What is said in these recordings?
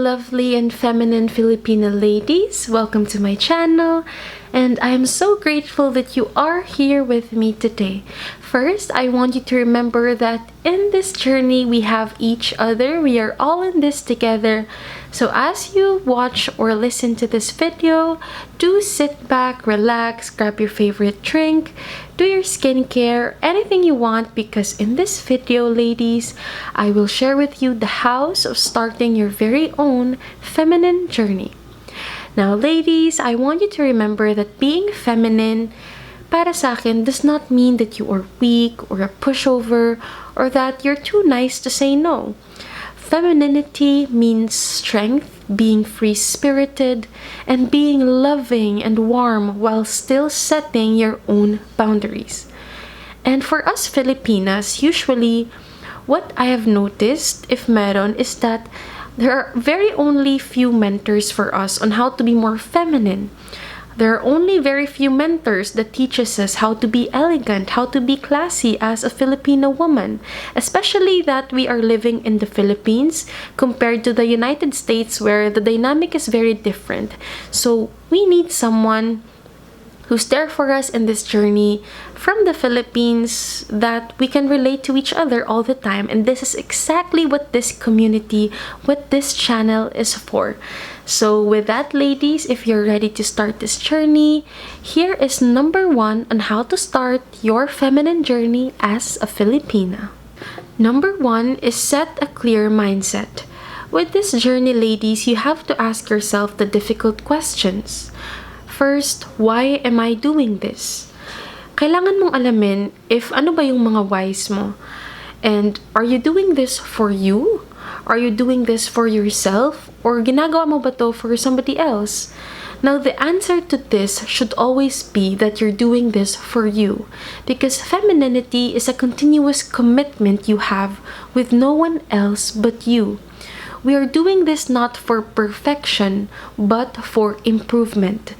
lovely and feminine Filipina ladies. Welcome to my channel, and I am so grateful that you are here with me today. First, I want you to remember that in this journey, we have each other. We are all in this together. So as you watch or listen to this video, do sit back, relax, grab your favorite drink, do your skincare, anything you want, because in this video, ladies, I will share with you the hows of starting your very own feminine journey. Now, ladies, I want you to remember that being feminine, para sa akin, does not mean that you are weak or a pushover or that you're too nice to say no. Femininity means strength, being free-spirited, and being loving and warm while still setting your own boundaries. And for us Filipinas, usually, what I have noticed, if meron, is that there are very only few mentors for us on how to be more feminine. There are only very few mentors that teaches us how to be elegant, how to be classy as a Filipino woman, especially that we are living in the Philippines compared to the United States where the dynamic is very different. So we need someone who's there for us in this journey from the Philippines that we can relate to each other all the time. And this is exactly what this community, what this channel is for. So with that, ladies, if you're ready to start this journey, here is number 1 on how to start your feminine journey as a Filipina. Number 1 is set a clear mindset. With this journey, ladies, you have to ask yourself the difficult questions. First, why am I doing this? Kailangan mong alamin if ano ba yung mga whys mo. And are you doing this for you? Are you doing this for yourself? Or ginagawa mo ba to for somebody else? Now, the answer to this should always be that you're doing this for you. Because femininity is a continuous commitment you have with no one else but you. We are doing this not for perfection, but for improvement.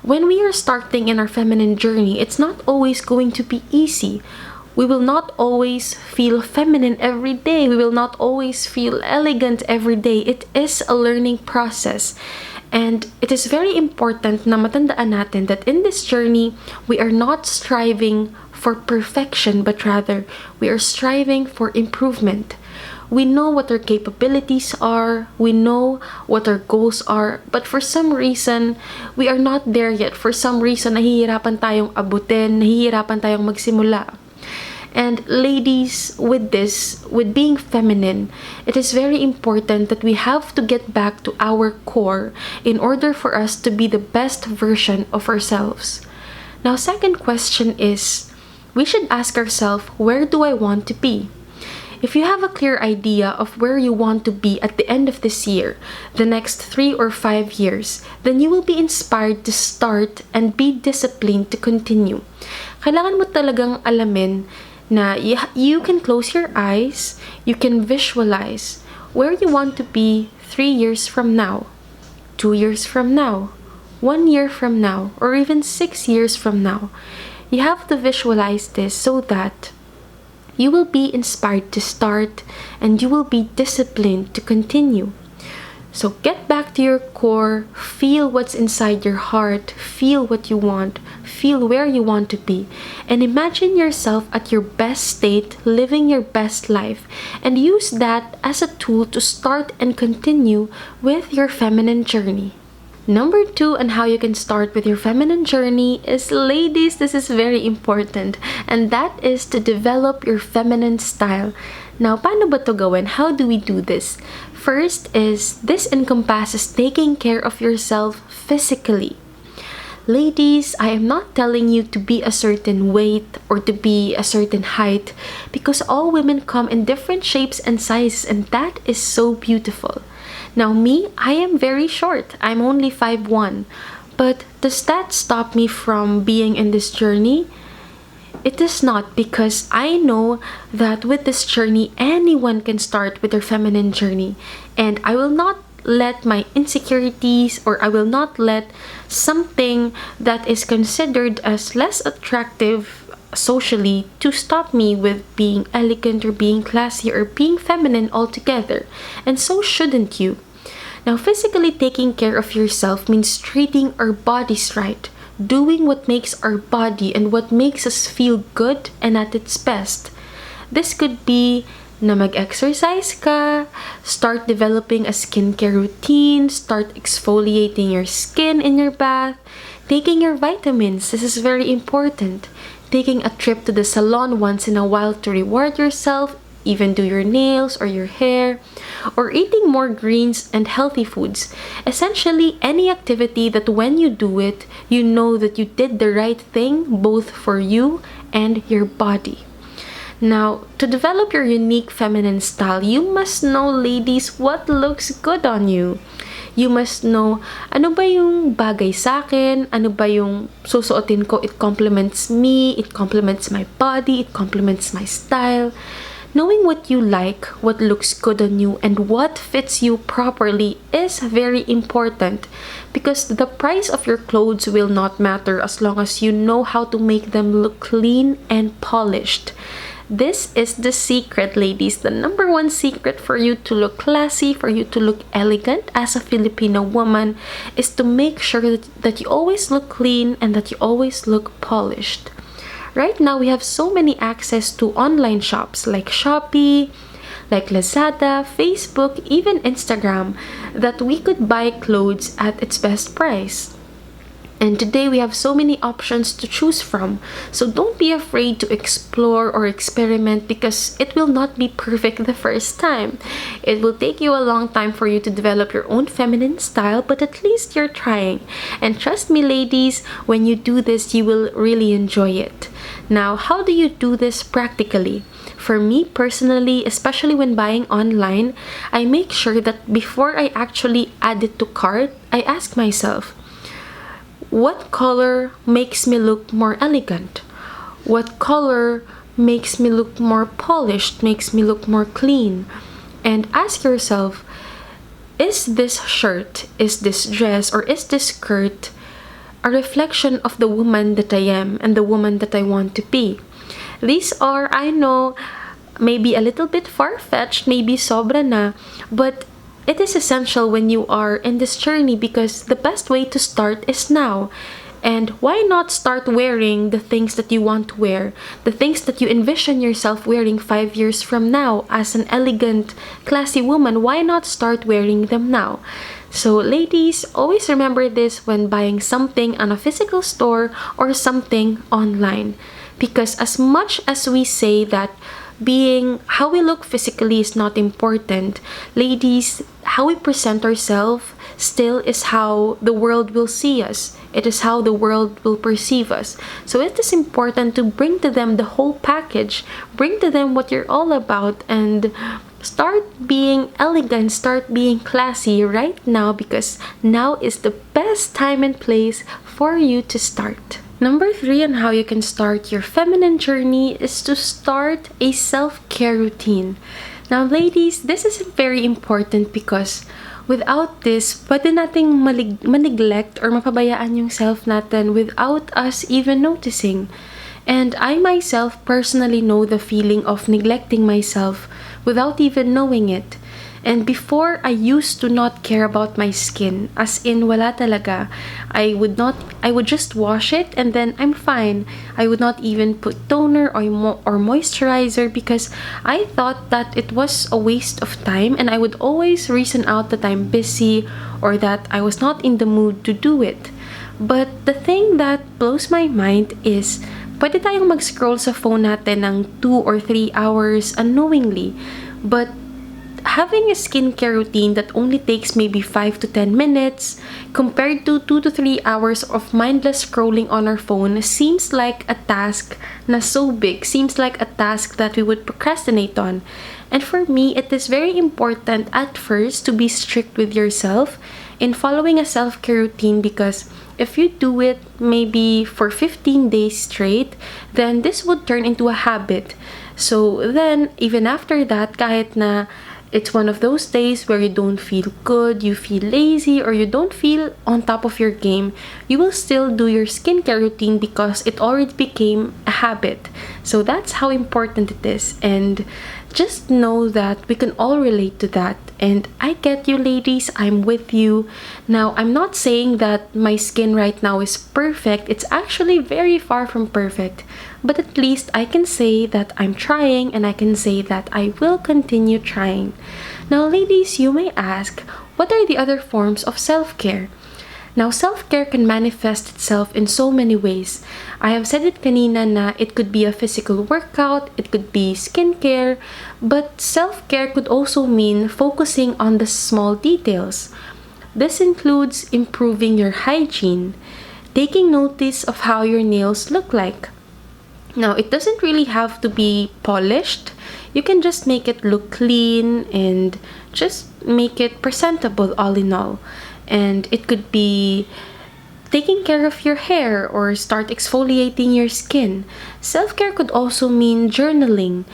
When we are starting in our feminine journey, it's not always going to be easy. We will not always feel feminine every day. We will not always feel elegant every day. It is a learning process. And it is very important na matandaan natin that in this journey, we are not striving for perfection, but rather we are striving for improvement. We know what our capabilities are, we know what our goals are, but for some reason, we are not there yet. For some reason, nahihirapan tayong abutin, nahihirapan tayong magsimula. And ladies, with this, with being feminine, it is very important that we have to get back to our core in order for us to be the best version of ourselves. Now, second question is, we should ask ourselves, where do I want to be? If you have a clear idea of where you want to be at the end of this year, the next 3 or 5 years, then you will be inspired to start and be disciplined to continue. Kailangan mo talagang alamin na you can close your eyes, you can visualize where you want to be 3 years from now, 2 years from now, 1 year from now, or even 6 years from now. You have to visualize this so that you will be inspired to start and you will be disciplined to continue. So get back to your core, feel what's inside your heart, feel what you want, feel where you want to be, and imagine yourself at your best state, living your best life, and use that as a tool to start and continue with your feminine journey. Number 2 on how you can start with your feminine journey is, ladies, this is very important, and that is to develop your feminine style. Now, paano ba to gawin? How do we do this? First is, this encompasses taking care of yourself physically. Ladies, I am not telling you to be a certain weight or to be a certain height, because all women come in different shapes and sizes, and that is so beautiful. Now me, I am very short. I'm only 5'1". But does that stop me from being in this journey? It does not, because I know that with this journey, anyone can start with their feminine journey. And I will not let my insecurities, or I will not let something that is considered as less attractive socially to stop me with being elegant or being classy or being feminine altogether. And so shouldn't you. Now, physically taking care of yourself means treating our bodies right, doing what makes our body and what makes us feel good and at its best. This could be na mag-exercise ka, start developing a skincare routine, start exfoliating your skin in your bath, taking your vitamins. This is very important. Taking a trip to the salon once in a while to reward yourself, even do your nails or your hair, or eating more greens and healthy foods. Essentially, any activity that when you do it, you know that you did the right thing both for you and your body. Now, to develop your unique feminine style, you must know, ladies, what looks good on you. You must know, ano ba yung bagay sa akin? Ano ba yung susuotin ko? It complements me, it complements my body, it complements my style. Knowing what you like, what looks good on you, and what fits you properly is very important because the price of your clothes will not matter as long as you know how to make them look clean and polished. This is the secret, ladies. The number one secret for you to look classy, for you to look elegant as a Filipino woman is to make sure that you always look clean and that you always look polished. Right now, we have so many access to online shops like Shopee, like Lazada, Facebook, even Instagram, that we could buy clothes at its best price. And today we have so many options to choose from. So don't be afraid to explore or experiment because it will not be perfect the first time. It will take you a long time for you to develop your own feminine style, but at least you're trying. And trust me, ladies, when you do this, you will really enjoy it. Now, how do you do this practically? For me personally, especially when buying online, I make sure that before I actually add it to cart, I ask myself, what color makes me look more elegant? What color makes me look more polished, makes me look more clean? And ask yourself, is this shirt, is this dress, or is this skirt a reflection of the woman that I am and the woman that I want to be? These are, I know, maybe a little bit far-fetched, maybe sobra na, but it is essential when you are in this journey because the best way to start is now. And why not start wearing the things that you want to wear, the things that you envision yourself wearing 5 years from now as an elegant, classy woman? Why not start wearing them now? So ladies, always remember this when buying something on a physical store or something online. Because as much as we say that being how we look physically is not important, ladies, how we present ourselves still is how the world will see us. It is how the world will perceive us. So it is important to bring to them the whole package, bring to them what you're all about, and start being elegant, start being classy right now because now is the best time and place for you to start. Number 3 on how you can start your feminine journey is to start a self-care routine. Now, ladies, this is very important because without this, pwede nating maneglect or mapabayaan yung self natin without us even noticing. And I myself personally know the feeling of neglecting myself without even knowing it. And before, I used to not care about my skin. As in, wala talaga. I would just wash it and then I'm fine. I would not even put toner or moisturizer because I thought that it was a waste of time and I would always reason out that I'm busy or that I was not in the mood to do it. But the thing that blows my mind is, pwede tayong mag-scroll sa phone natin ng 2 or 3 hours unknowingly. But having a skincare routine that only takes maybe 5 to 10 minutes compared to 2 to 3 hours of mindless scrolling on our phone seems like a task na so big, seems like a task that we would procrastinate on. And for me, it is very important at first to be strict with yourself in following a self-care routine because if you do it maybe for 15 days straight, then this would turn into a habit. So then, even after that, kahit na it's one of those days where you don't feel good, you feel lazy, or you don't feel on top of your game, you will still do your skincare routine because it already became a habit. So that's how important it is. And just know that we can all relate to that. And I get you, ladies. I'm with you. Now, I'm not saying that my skin right now is perfect. It's actually very far from perfect. But at least I can say that I'm trying, and I can say that I will continue trying. Now, ladies, you may ask, what are the other forms of self-care? Now, self-care can manifest itself in so many ways. I have said it kanina na it could be a physical workout, it could be skincare, but self-care could also mean focusing on the small details. This includes improving your hygiene, taking notice of how your nails look like. Now, it doesn't really have to be polished. You can just make it look clean and just make it presentable all in all. And it could be taking care of your hair or start exfoliating your skin. Self-care could also mean journaling,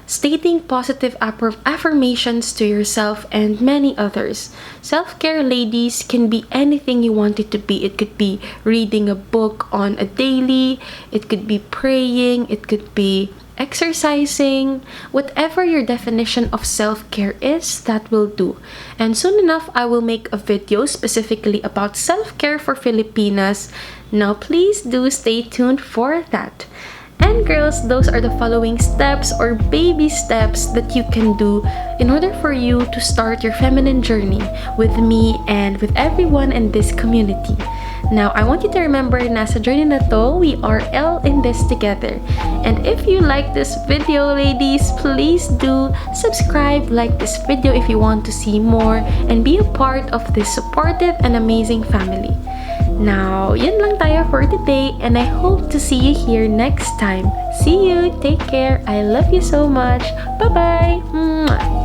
stating positive affirmations to yourself, and many others. Self-care, ladies, can be anything you want it to be. It could be reading a book on a daily, it could be praying, it could be exercising. Whatever your definition of self-care is, that will do. And soon enough, I will make a video specifically about self-care for Filipinas. Now, please do stay tuned for that. And girls, those are the following steps or baby steps that you can do in order for you to start your feminine journey with me and with everyone in this community. Now, I want you to remember na sa journey na to, we are all in this together. And if you like this video, ladies, please do subscribe, like this video if you want to see more, and be a part of this supportive and amazing family. Now, yun lang tayo for today, and I hope to see you here next time. See you, take care, I love you so much, bye-bye! Mwah!